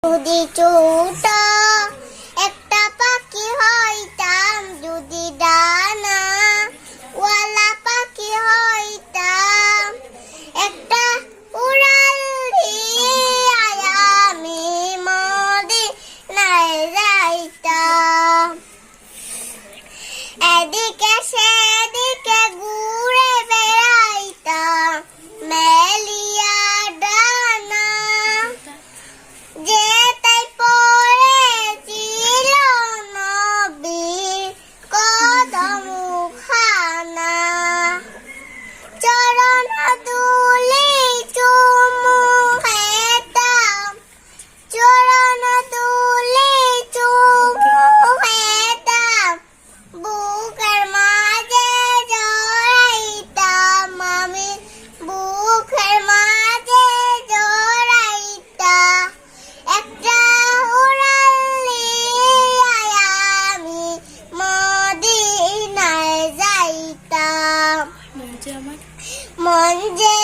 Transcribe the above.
যদি ছোট একটা পাখি হইতাম, যদি ডানা ওয়ালা পাখি হইতাম, একটা উড়াল দিয়ে আমি মদিনায় যাইতাম। এদিকে সেদিকে ঘুরে বেড়াইতাম মেলিয়া ডানা, যে তাই পড়েছিল নবীর কদমখানা। চরণ দুলি চুমু খেতাম, চরণ দুলি চুমু খেতাম, বুকের মাঝে জড়াইতাম আমি, বুকের মাঝে জড়াইতাম। একটা উড়াল দিয়ে আমি মদিনায় যাইতাম। মন যে